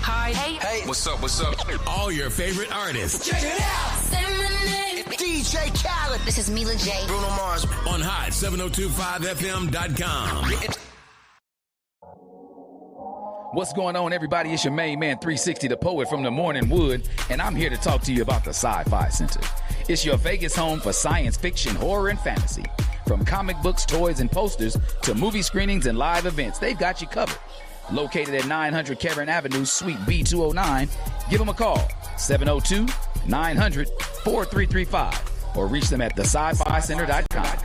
Hi. Hey. What's up? All your favorite artists. Check it out. DJ Khaled. This is Mila J. Bruno Mars. On hot7025fm.com. What's going on, everybody? It's your main man, 360, the poet from the Morning Wood, and I'm here to talk to you about the Sci-Fi Center. It's your Vegas home for science fiction, horror, and fantasy. From comic books, toys, and posters to movie screenings and live events, they've got you covered. Located at 900 Cameron Avenue, Suite B209, give them a call, 702-900-4335, or reach them at thescificenter.com.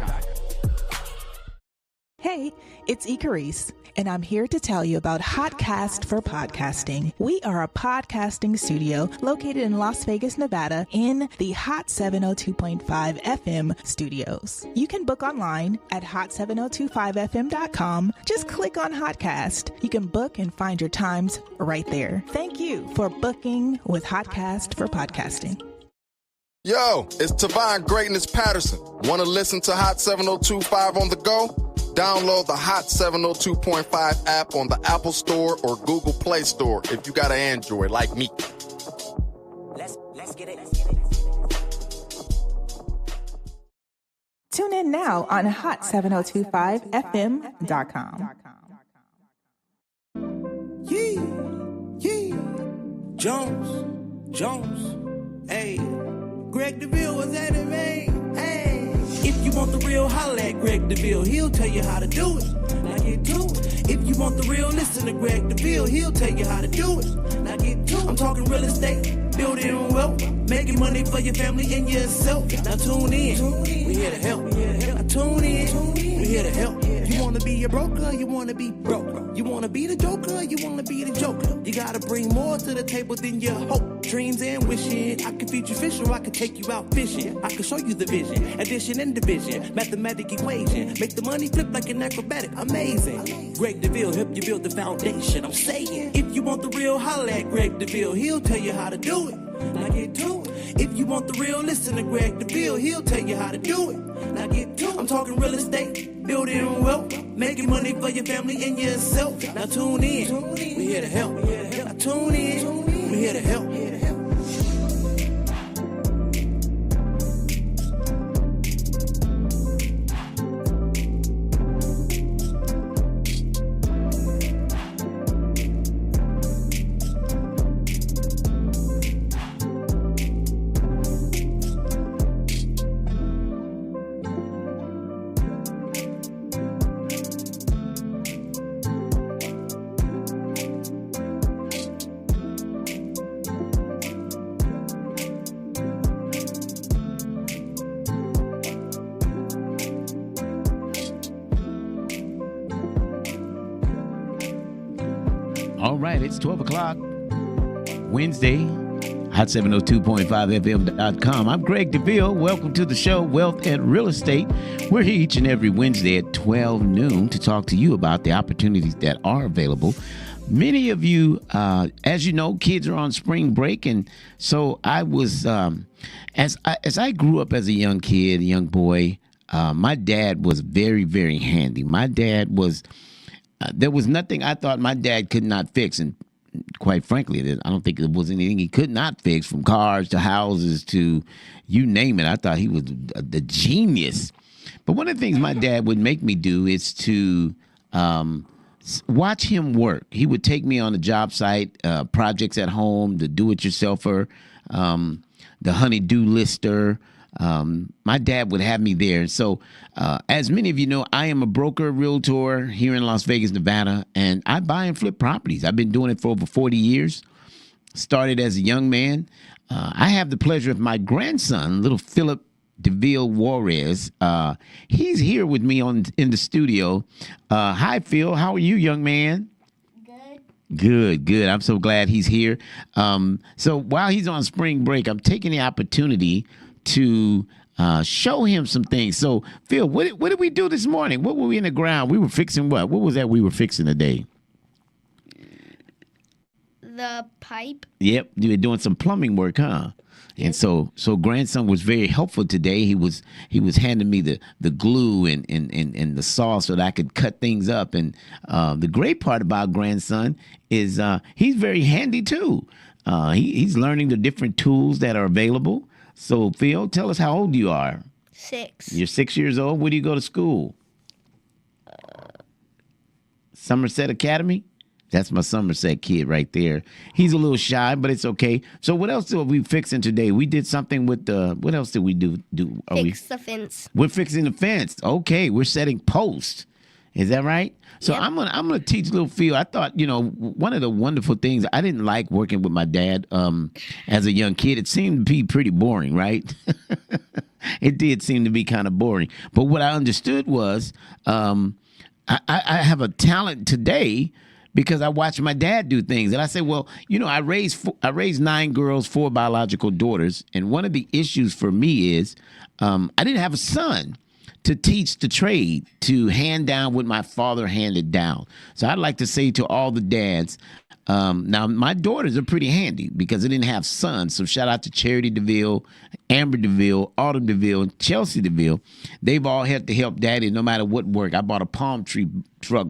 Hey, it's Icarice, and I'm here to tell you about Hotcast for Podcasting. We are a podcasting studio located in Las Vegas, Nevada, in the Hot 702.5 FM studios. You can book online at hot7025fm.com. Just click on Hotcast. You can book and find your times right there. Thank you for booking with Hotcast for Podcasting. Yo, it's Tavon Greatness Patterson. Want to listen to Hot 702.5 on the go? Download the Hot 702.5 app on the Apple Store or Google Play Store if you got an Android like me. Let's get it. Tune in now on hot7025fm.com. Yeah. Jones. Hey, Greg Deville was at it, man. Hey. If you want the real, holla at Greg Deville. He'll tell you how to do it. Now get to it. If you want the real, listen to Greg Deville. He'll tell you how to do it. Now get to it. I'm talking real estate, building wealth, making money for your family and yourself. Now tune in. We here to help. Now tune in. We here to help. You wanna be a broker, you wanna be broke. You wanna be the joker, you wanna be the joker. You gotta bring more to the table than your hope, dreams, and wishing. I can feed you fish or I can take you out fishing. I can show you the vision, addition and division, mathematic equation. Make the money flip like an acrobatic, amazing. Greg Deville help you build the foundation. I'm saying, if you want the real, holla at Greg Deville. He'll tell you how to do it. Now get to it. If you want the real, listen to Greg Deville. He'll tell you how to do it. Now get to it. I'm talking real estate, building wealth, making money for your family and yourself. Now tune in. We here to help. Now tune in. We here to help. All right, it's 12 o'clock, Wednesday, hot702.5fm.com. I'm Greg Deville. Welcome to the show, Wealth and Real Estate. We're here each and every Wednesday at 12 noon to talk to you about the opportunities that are available. Many of you, as you know, kids are on spring break, and so I was, as I grew up as a young kid, a young boy, my dad was very, very handy. My dad was... there was nothing I thought my dad could not fix. And quite frankly, I don't think there was anything he could not fix, from cars to houses to you name it. I thought he was the genius. But one of the things my dad would make me do is to watch him work. He would take me on the job site, projects at home, the do-it-yourselfer, the honey-do lister. My dad would have me there. So as many of you know, I am a broker, realtor here in Las Vegas, Nevada, and I buy and flip properties. I've been doing it for over 40 years. Started as a young man. I have the pleasure of my grandson, little Philip Deville Juarez. He's here with me in the studio. Hi, Phil. How are you, young man? Good. I'm so glad he's here. So while he's on spring break, I'm taking the opportunity to show him some things. So, Phil, what did we do this morning? What were we in the ground? We were fixing what? What was that we were fixing today? The pipe. Yep, you were doing some plumbing work, huh? And so grandson was very helpful today. He was handing me the glue and the saw so that I could cut things up. And the great part about grandson is he's very handy too. He's learning the different tools that are available. So Phil, tell us how old you are. 6. You're 6 years old. Where do you go to school? Somerset Academy? That's my Somerset kid right there. He's a little shy, but it's okay. So what else are we fixing today? We did something with what else did we do? Fix the fence. We're fixing the fence. Okay, we're setting posts. Is that right? So Yep. I'm gonna teach little Phil. I thought, one of the wonderful things, I didn't like working with my dad as a young kid. It seemed to be pretty boring, right? It did seem to be kind of boring. But what I understood was I have a talent today because I watched my dad do things. And I said, well, I raised 9 girls, 4 biological daughters. And one of the issues for me is I didn't have a son to teach the trade, to hand down what my father handed down. So I'd like to say to all the dads, now my daughters are pretty handy because I didn't have sons. So shout out to Charity Deville, Amber Deville, Autumn Deville, and Chelsea Deville. They've all had to help daddy no matter what work. I bought a palm tree truck.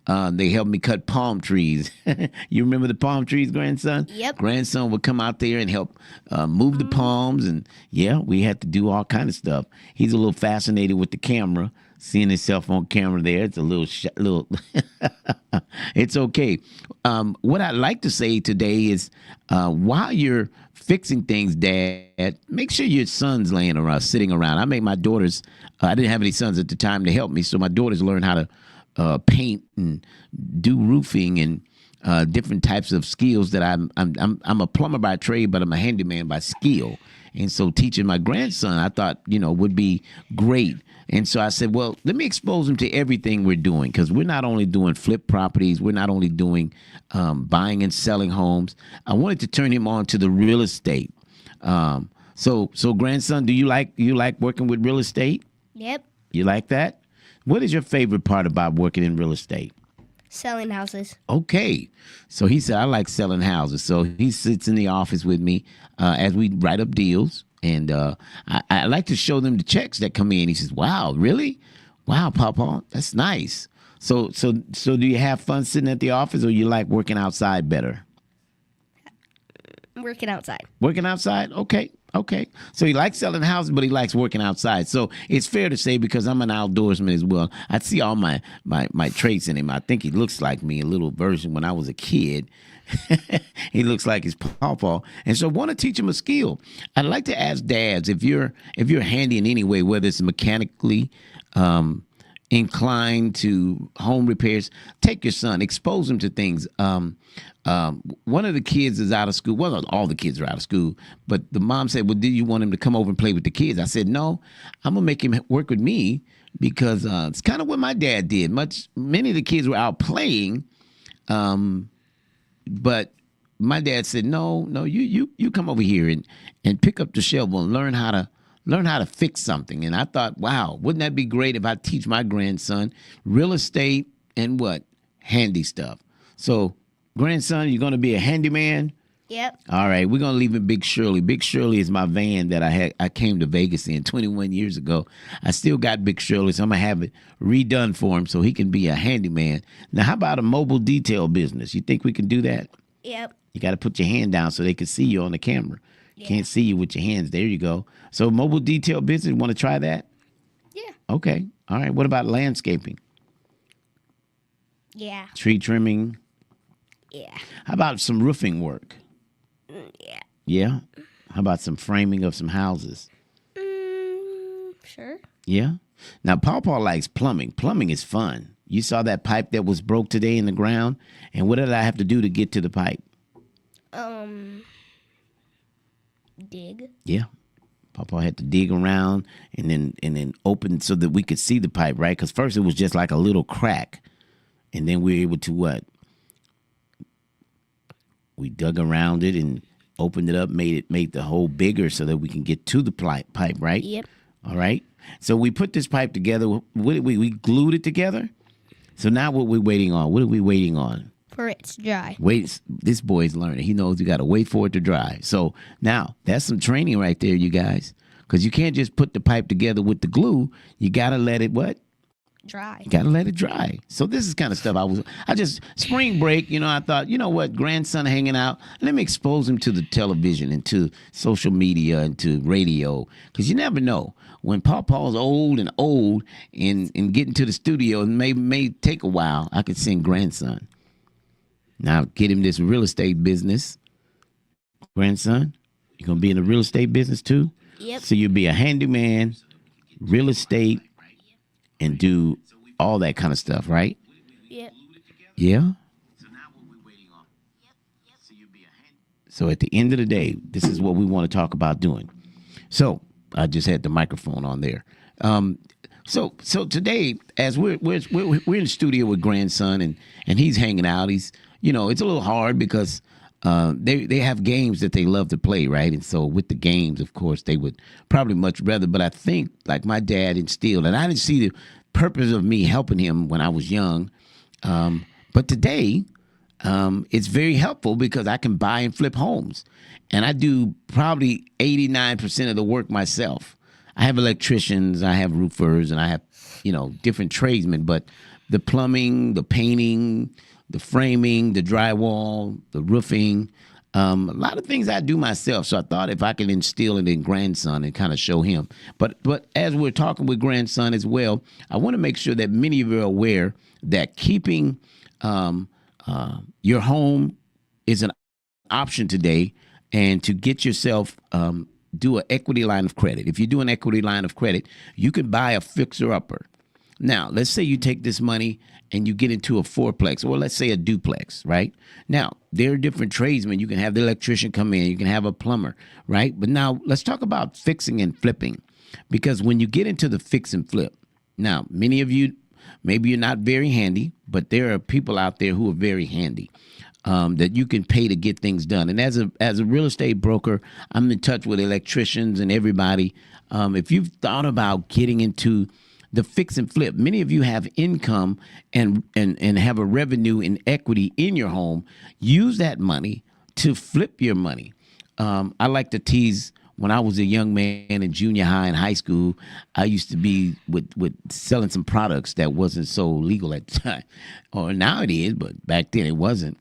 They helped me cut palm trees. You remember the palm trees, grandson? Yep. Grandson would come out there and help move the palms. And yeah, we had to do all kind of stuff. He's a little fascinated with the camera, seeing himself on camera there. It's a little it's okay. What I'd like to say today is while you're fixing things, Dad, make sure your son's sitting around. I made my daughters, I didn't have any sons at the time to help me, so my daughters learned how to paint and do roofing and different types of skills that I'm a plumber by trade, but I'm a handyman by skill. And so teaching my grandson, I thought, would be great. And so I said, well, let me expose him to everything we're doing, because we're not only doing flip properties, we're not only doing buying and selling homes. I wanted to turn him on to the real estate. So grandson, do you like working with real estate? Yep. You like that? What is your favorite part about working in real estate? Selling houses. Okay. So he said, I like selling houses. So he sits in the office with me as we write up deals. And I like to show them the checks that come in. He says, wow, really? Wow, Papa, that's nice. So do you have fun sitting at the office, or you like working outside better? Working outside. Working outside? Okay. So he likes selling houses, but he likes working outside. So it's fair to say, because I'm an outdoorsman as well, I see all my traits in him. I think he looks like me, a little version when I was a kid. He looks like his pawpaw. And so I want to teach him a skill. I'd like to ask dads, if you're handy in any way, whether it's mechanically inclined to home repairs, take your son, expose him to things. One of the kids is out of school. Well, all the kids are out of school, but the mom said, well, do you want him to come over and play with the kids? I said, no, I'm going to make him work with me, because it's kind of what my dad did. Many of the kids were out playing, but my dad said, no, you come over here and pick up the shovel and learn how to fix something. And I thought, wow, wouldn't that be great if I teach my grandson real estate and handy stuff. So, grandson, you're going to be a handyman? Yep. All right, we're going to leave it Big Shirley. Big Shirley is my van that I came to Vegas in 21 years ago. I still got Big Shirley, so I'm going to have it redone for him so he can be a handyman. Now, how about a mobile detail business? You think we can do that? Yep. You got to put your hand down so they can see you on the camera. Yeah. Can't see you with your hands. There you go. So mobile detail business, want to try that? Yeah. Okay. All right. What about landscaping? Yeah. Tree trimming? Yeah. How about some roofing work? Yeah. Yeah? How about some framing of some houses? Sure. Yeah? Now, Pawpaw likes plumbing. Plumbing is fun. You saw that pipe that was broke today in the ground? And what did I have to do to get to the pipe? Dig. Yeah. Pawpaw had to dig around and then open so that we could see the pipe, right? Because first it was just like a little crack. And then we were able to what? We dug around it and opened it up, made the hole bigger so that we can get to the pipe, right? Yep. All right. So we put this pipe together. We glued it together. So now what we're waiting on? What are we waiting on? For it to dry. Wait, this boy's learning. He knows you got to wait for it to dry. So now that's some training right there, you guys. Because you can't just put the pipe together with the glue. You got to let it what? Dry. You got to let it dry. So this is kind of stuff spring break, I thought, you know what, grandson hanging out. Let me expose him to the television and to social media and to radio. Because you never know. When Pawpaw's old and getting to the studio, it may take a while, I could send grandson. Now get him this real estate business. Grandson, you going to be in the real estate business too? Yep. So you'll be a handyman, real estate, and do all that kind of stuff, right? Yep. Yeah? So at the end of the day, this is what we want to talk about doing. So I just had the microphone on there. So today, as we're in the studio with grandson and he's hanging out, he's it's a little hard because they have games that they love to play, right? And so with the games, of course, they would probably much rather. But I think like my dad instilled, and I didn't see the purpose of me helping him when I was young. But today, it's very helpful because I can buy and flip homes. And I do probably 89% of the work myself. I have electricians, I have roofers, and I have, different tradesmen. But the plumbing, the painting, the framing, the drywall, the roofing, a lot of things I do myself. So I thought if I could instill it in grandson and kind of show him. But as we're talking with grandson as well, I want to make sure that many of you are aware that keeping your home is an option today, and to get yourself do an equity line of credit. If you do an equity line of credit, you can buy a fixer-upper. Now, let's say you take this money and you get into a fourplex, or let's say a duplex, right? Now, there are different tradesmen. You can have the electrician come in. You can have a plumber, right? But now let's talk about fixing and flipping, because when you get into the fix and flip, now, many of you, maybe you're not very handy, but there are people out there who are very handy. That you can pay to get things done. And as a real estate broker, I'm in touch with electricians and everybody. If you've thought about getting into the fix and flip, many of you have income and have a revenue and equity in your home. Use that money to flip your money. I like to tease, when I was a young man in junior high and high school, I used to be with selling some products that wasn't so legal at the time. Or now it is, but back then it wasn't.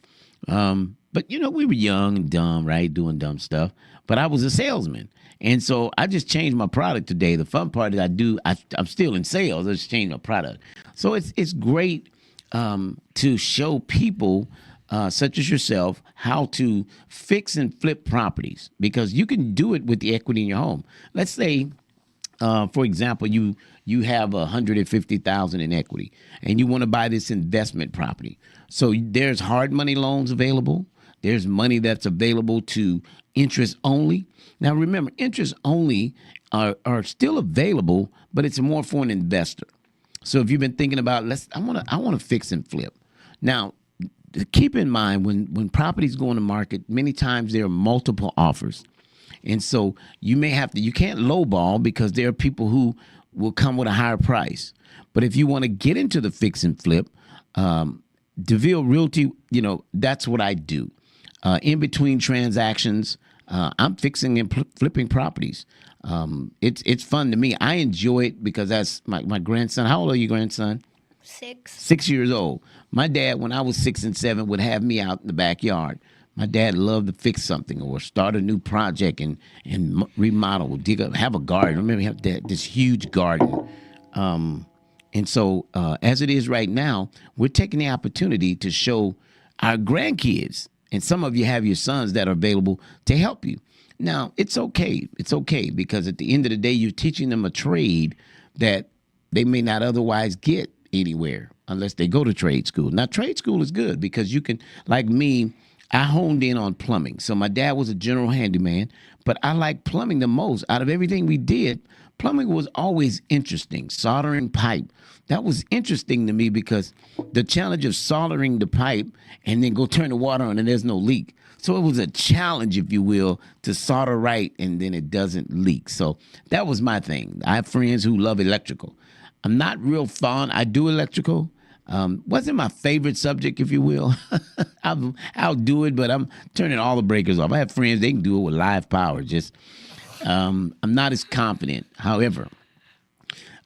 But we were young and dumb, right? Doing dumb stuff. But I was a salesman. And so I just changed my product today. The fun part is I'm still in sales. I just changed my product. So it's great to show people such as yourself how to fix and flip properties, because you can do it with the equity in your home. Let's say, for example, you have $150,000 in equity and you want to buy this investment property. So there's hard money loans available. There's money that's available to interest only. Now, remember, interest only are still available, but it's more for an investor. So if you've been thinking about, I want to fix and flip. Now, keep in mind when properties go on the market, many times there are multiple offers. And so you can't lowball, because there are people who will come with a higher price. But if you want to get into the fix and flip, Deville Realty, that's what I do. In between transactions, I'm fixing and flipping properties. It's fun to me. I enjoy it because that's my grandson. How old are you, grandson? 6. 6 years old. My dad, when I was 6 and 7, would have me out in the backyard. My dad loved to fix something or start a new project and remodel, dig up, have a garden. I remember he had this huge garden. And so as it is right now, we're taking the opportunity to show our grandkids, and some of you have your sons that are available to help you. Now, it's okay. It's okay, because at the end of the day, you're teaching them a trade that they may not otherwise get anywhere unless they go to trade school. Now, trade school is good because you can, like me, I honed in on plumbing. So my dad was a general handyman, but I like plumbing the most. Out of everything we did, plumbing was always interesting. Soldering pipe, that was interesting to me, because the challenge of soldering the pipe and then go turn the water on and there's no leak. So it was a challenge, if you will, to solder right and then it doesn't leak. So that was my thing. I have friends who love electrical. I'm not real fond. I do electrical, Wasn't my favorite subject, if you will. I'll do it, but I'm turning all the breakers off. I have friends, they can do it with live power. Just I'm not as confident. However,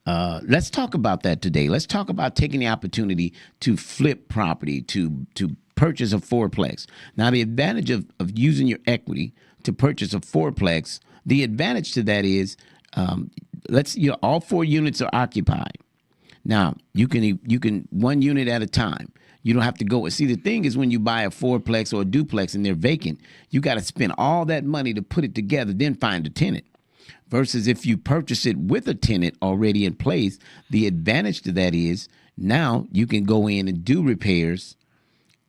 let's talk about that today. Let's talk about taking the opportunity to flip property, to purchase a fourplex. Now, the advantage of using your equity to purchase a fourplex, the advantage to that is all 4 units are occupied. Now, you can 1 unit at a time. You don't have to go. See, the thing is when you buy a fourplex or a duplex and they're vacant, you got to spend all that money to put it together, then find a tenant. Versus if you purchase it with a tenant already in place, the advantage to that is now you can go in and do repairs,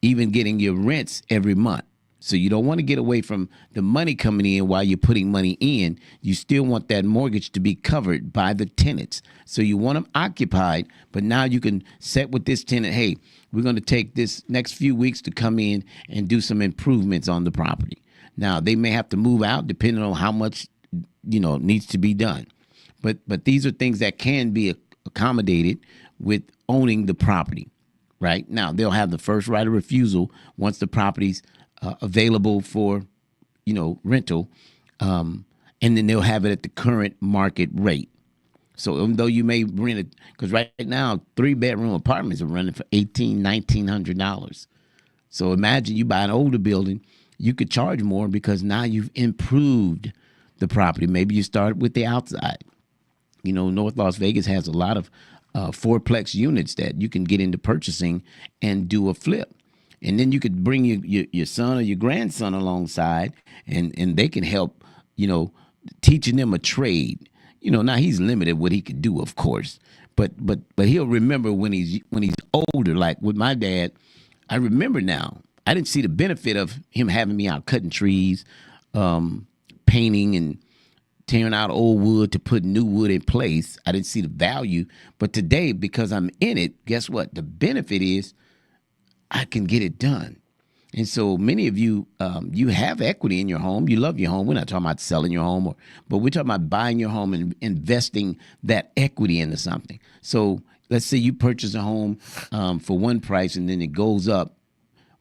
even getting your rents every month. So you don't want to get away from the money coming in while you're putting money in. You still want that mortgage to be covered by the tenants. So you want them occupied, but now you can set with this tenant, hey, we're going to take this next few weeks to come in and do some improvements on the property. Now, they may have to move out depending on how much, needs to be done. But these are things that can be accommodated with owning the property, right? Now, they'll have the first right of refusal once the property's available for, rental, and then they'll have it at the current market rate. So even though you may rent it, because right now 3-bedroom apartments are running for $1,900. So imagine you buy an older building, you could charge more because now you've improved the property. Maybe you start with the outside. North Las Vegas has a lot of fourplex units that you can get into purchasing and do a flip. And then you could bring your son or your grandson alongside, and they can help, teaching them a trade. Now he's limited what he could do, of course, but he'll remember when he's older. Like with my dad, I remember now. I didn't see the benefit of him having me out cutting trees, painting, and tearing out old wood to put new wood in place. I didn't see the value. But today, because I'm in it, guess what? The benefit is I can get it done. And so many of you, you have equity in your home. You love your home. We're not talking about selling your home, but we're talking about buying your home and investing that equity into something. So let's say you purchase a home for one price and then it goes up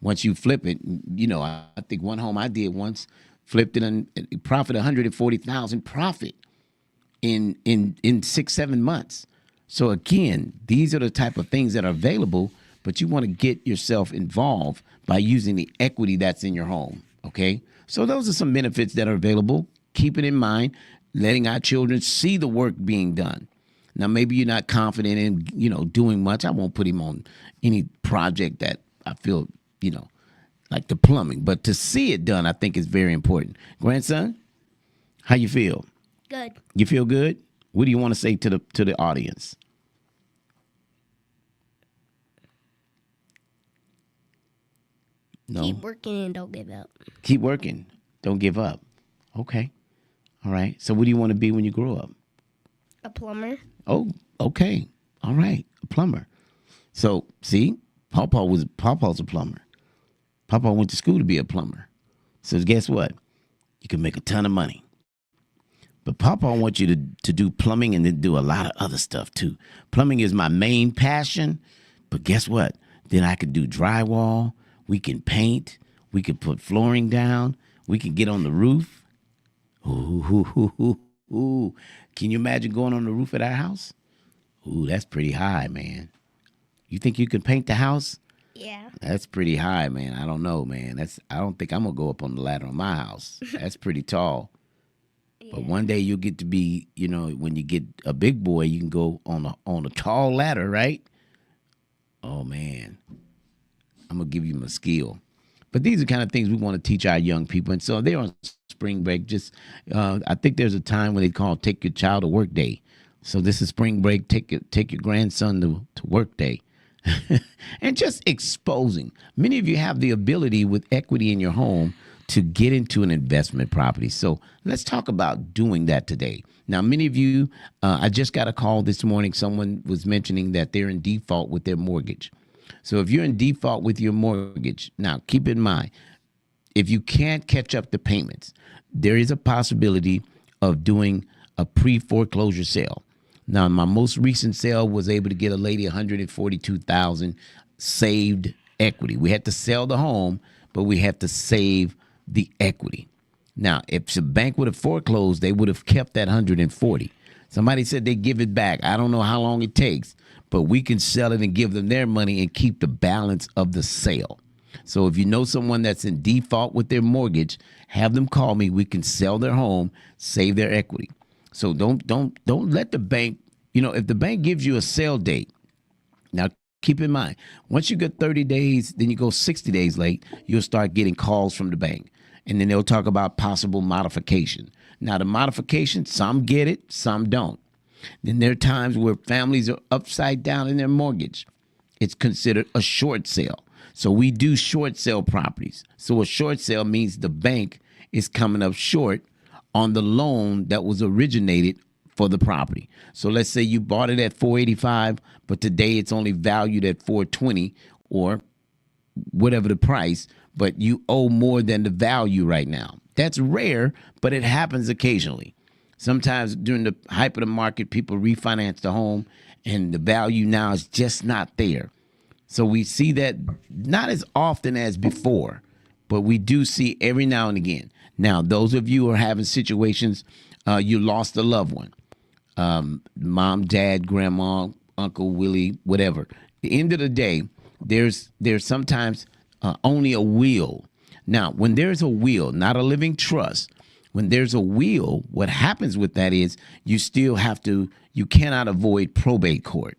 once you flip it. I think one home I did once flipped it and profit $140,000 profit in 6-7 months. So again, these are the type of things that are available, but you want to get yourself involved by using the equity that's in your home, okay? So those are some benefits that are available. Keep it in mind, letting our children see the work being done. Now, maybe you're not confident in, doing much. I won't put him on any project that I feel, like the plumbing. But to see it done, I think is very important. Grandson, how you feel? Good. You feel good? What do you want to say to the audience? No. Keep working and don't give up. Keep working. Don't give up. Okay. All right. So what do you want to be when you grow up? A plumber. Oh, okay. All right. A plumber. So, see, Pawpaw's a plumber. Pawpaw went to school to be a plumber. So guess what? You can make a ton of money. But Pawpaw wants you to do plumbing and then do a lot of other stuff too. Plumbing is my main passion. But guess what? Then I could do drywall. We can paint. We can put flooring down. We can get on the roof. Ooh. Can you imagine going on the roof of our house? Ooh, that's pretty high, man. You think you can paint the house? Yeah. That's pretty high, man. I don't know, man. I don't think I'm going to go up on the ladder on my house. That's pretty tall. Yeah. But one day you'll get to be, when you get a big boy, you can go on a tall ladder, right? Oh, man. I'm going to give you my skill. But these are kind of things we want to teach our young people. And so they're on spring break. Just, I think there's a time when they call Take Your Child to Work Day. So this is spring break. Take your grandson to work day. And just exposing. Many of you have the ability with equity in your home to get into an investment property. So let's talk about doing that today. Now, many of you, I just got a call this morning. Someone was mentioning that they're in default with their mortgage. So if you're in default with your mortgage, now keep in mind, if you can't catch up the payments, there is a possibility of doing a pre-foreclosure sale. Now, my most recent sale was able to get a lady $142,000 saved equity. We had to sell the home, but we had to save the equity. Now, if the bank would have foreclosed, they would have kept that 140. Somebody said they give it back. I don't know how long it takes, but we can sell it and give them their money and keep the balance of the sale. So if you know someone that's in default with their mortgage, have them call me. We can sell their home, save their equity. So don't let the bank, if the bank gives you a sale date, now keep in mind, once you get 30 days, then you go 60 days late, you'll start getting calls from the bank. And then they'll talk about possible modification. Now, the modification, some get it, some don't. Then there are times where families are upside down in their mortgage. It's considered a short sale. So we do short sale properties. So a short sale means the bank is coming up short on the loan that was originated for the property. So let's say you bought it at $485, but today it's only valued at $420 or whatever the price, but you owe more than the value right now. That's rare, but it happens occasionally. Sometimes during the hype of the market, people refinance the home and the value now is just not there. So we see that not as often as before, but we do see every now and again. Now, those of you who are having situations, you lost a loved one, mom, dad, grandma, Uncle Willie, whatever. At the end of the day, there's sometimes only a will. Now, when there's a will, not a living trust, when there's a will, what happens with that is you cannot avoid probate court,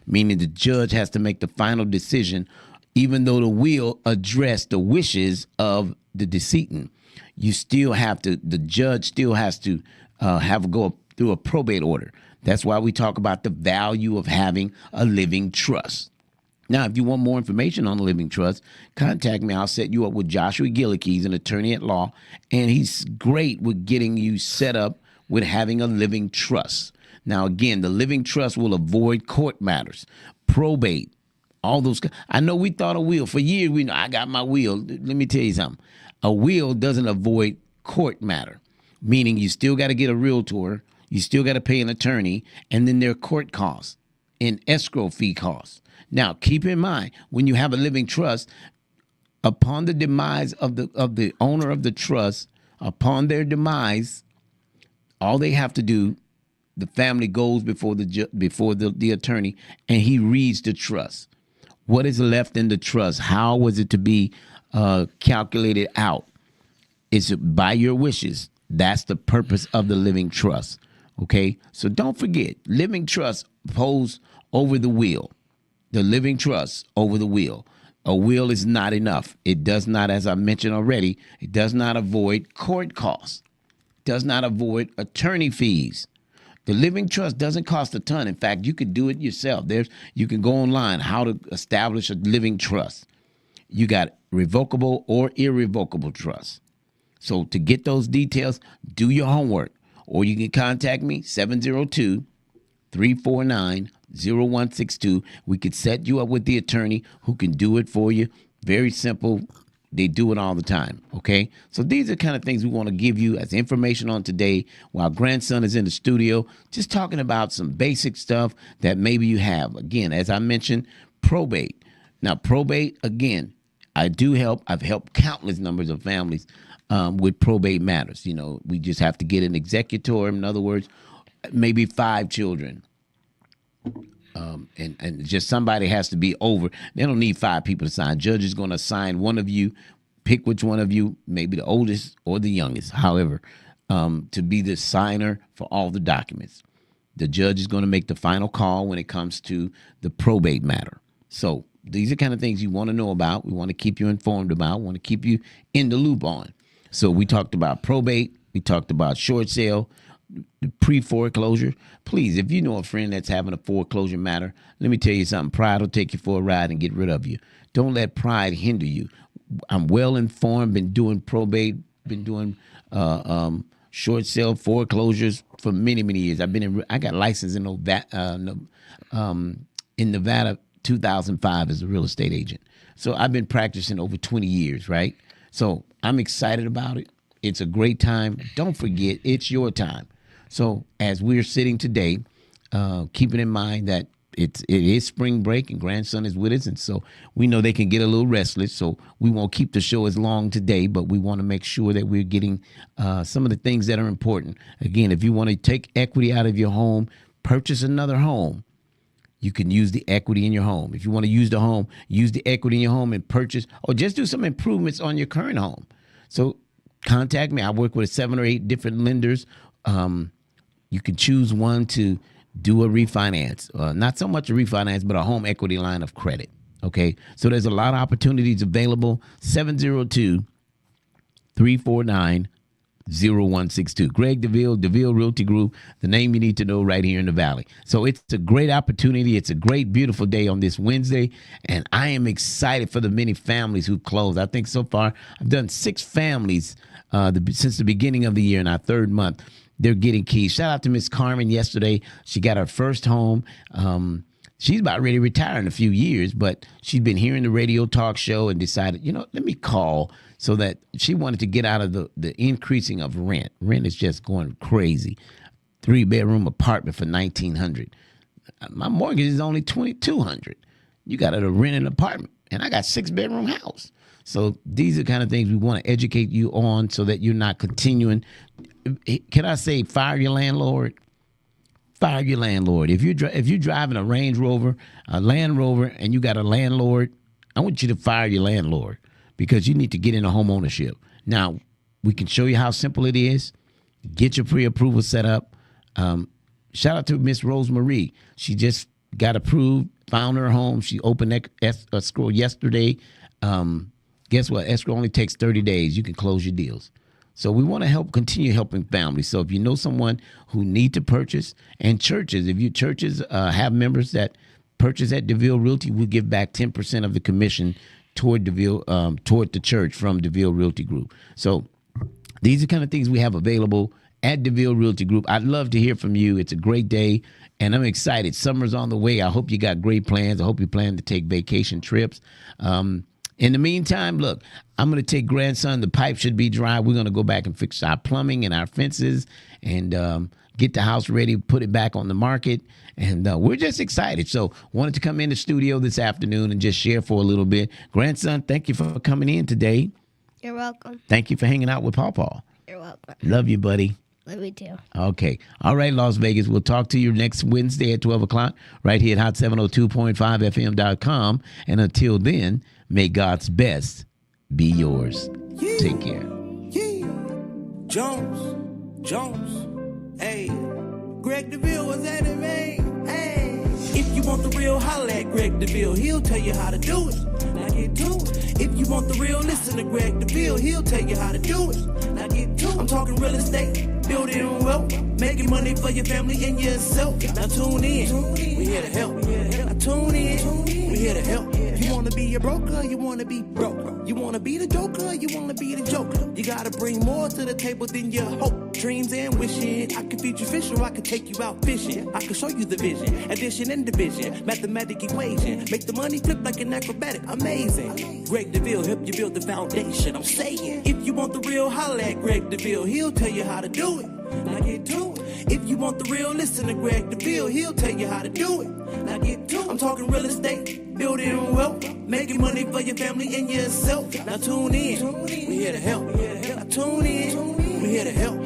meaning the judge has to make the final decision, even though the will address the wishes of the decedent. The judge still has to go through a probate order. That's why we talk about the value of having a living trust. Now, if you want more information on the living trust, contact me. I'll set you up with Joshua Gillick. He's an attorney at law, and he's great with getting you set up with having a living trust. Now, again, the living trust will avoid court matters, probate, all those. I know we thought a will. For years, we know I got my will. Let me tell you something. A will doesn't avoid court matter, meaning you still got to get a realtor, you still got to pay an attorney, and then there are court costs and escrow fee costs. Now, keep in mind, when you have a living trust, upon the demise of the owner of the trust, upon their demise, all they have to do, the family goes before the attorney, and he reads the trust. What is left in the trust? How was it to be calculated out? It's by your wishes. That's the purpose of the living trust. Okay, so don't forget, living trust pose over the will. The living trust over the will. A will is not enough. It does not, as I mentioned already, it does not avoid court costs, does not avoid attorney fees. The living trust doesn't cost a ton. In fact, you could do it yourself. You can go online, how to establish a living trust. You got revocable or irrevocable trust. So to get those details, do your homework, or you can contact me, 702-349-0162. We could set you up with the attorney who can do it for you. Very simple. They do it all the time, okay? So these are kind of things we want to give you as information on today while grandson is in the studio, just talking about some basic stuff that maybe you have. Again, as I mentioned, probate. Now, probate, again, I do help. I've helped countless numbers of families with probate matters. You know, we just have to get an executor. In other words, maybe 5 children. And just somebody has to be over. They don't need 5 people to sign. Judge is going to assign one of you, pick which one of you, maybe the oldest or the youngest, however, to be the signer for all the documents. The judge is going to make the final call when it comes to the probate matter. So these are kind of things you want to know about. We want to keep you informed about, want to keep you in the loop on. So we talked about probate. We talked about short sale, the pre-foreclosure. Please, if you know a friend that's having a foreclosure matter, let me tell you something. Pride will take you for a ride and get rid of you. Don't let pride hinder you. I'm well informed, been doing probate, been doing short sale foreclosures for many, many years. I got licensed in Nevada 2005 as a real estate agent. So I've been practicing over 20 years, right? So I'm excited about it. It's a great time. Don't forget, it's your time. So as we're sitting today, keeping in mind that it is spring break and grandson is with us, and so we know they can get a little restless, so we won't keep the show as long today, but we want to make sure that we're getting some of the things that are important. Again, if you want to take equity out of your home, purchase another home, you can use the equity in your home. If you want to use the home, use the equity in your home and purchase, or just do some improvements on your current home. So contact me. I work with 7 or 8 different lenders. You can choose one to do a refinance, not so much a refinance, but a home equity line of credit. Okay, so there's a lot of opportunities available. 702-349-0162. Greg Deville, Deville Realty Group, the name you need to know right here in the Valley. So it's a great opportunity. It's a great, beautiful day on this Wednesday, and I am excited for the many families who closed. I think so far I've done 6 families since the beginning of the year in our 3rd month. They're getting keys. Shout out to Miss Carmen yesterday. She got her first home. She's about ready to retire in a few years, but she's been hearing the radio talk show and decided, let me call, so that she wanted to get out of the increasing of rent. Rent is just going crazy. 3-bedroom apartment for $1,900. My mortgage is only $2,200. You got to rent an apartment, and I got 6-bedroom house. So these are the kind of things we want to educate you on, so that you're not continuing. Can I say fire your landlord? Fire your landlord. If you're driving a Range Rover, a Land Rover, and you got a landlord, I want you to fire your landlord, because you need to get into home ownership. Now, we can show you how simple it is. Get your pre-approval set up. Shout out to Miss Rosemarie. She just got approved, found her home. She opened escrow yesterday. Guess what? Escrow only takes 30 days. You can close your deals. So we want to continue helping families. So if you know someone who need to purchase, and churches, if you churches have members that purchase at Deville Realty, we'll give back 10% of the commission toward the church from Deville Realty Group. So these are kind of things we have available at Deville Realty Group. I'd love to hear from you. It's a great day, and I'm excited. Summer's on the way. I hope you got great plans. I hope you plan to take vacation trips. In the meantime, look, I'm going to take grandson. The pipe should be dry. We're going to go back and fix our plumbing and our fences and get the house ready, put it back on the market. And we're just excited. So wanted to come in the studio this afternoon and just share for a little bit. Grandson, thank you for coming in today. You're welcome. Thank you for hanging out with Pawpaw. You're welcome. Love you, buddy. Love you too. Okay. All right, Las Vegas. We'll talk to you next Wednesday at 12 o'clock right here at hot702.5fm.com. And until then, may God's best be yours. Yeah. Take care. Yeah. Jones. Hey. Greg Deville was at it, man. Hey. If you want the real, holla at Greg Deville. He'll tell you how to do it. Now get to it. If you want the real, listen to Greg Deville. He'll tell you how to do it. Now get to it. I'm talking real estate, building wealth, making money for your family and yourself. Now tune in. We here to help. Now tune in. We here to help. You wanna be a broker, you wanna be broke. You wanna be the joker, you wanna be the joker. You gotta bring more to the table than your hope, dreams and wishing. I can feed you fish or I can take you out fishing. I can show you the vision, addition and division, mathematic equation. Make the money flip like an acrobatic, amazing. Greg Deville help you build the foundation. I'm saying, if you want the real, holla at Greg Deville. He'll tell you how to do it. Now get to it. If you want the real, listen to Greg Deville. He'll tell you how to do it. Now get to it. I'm talking real estate, building wealth, making money for your family and yourself. Now tune in. We here to help. Now tune in. We here to help.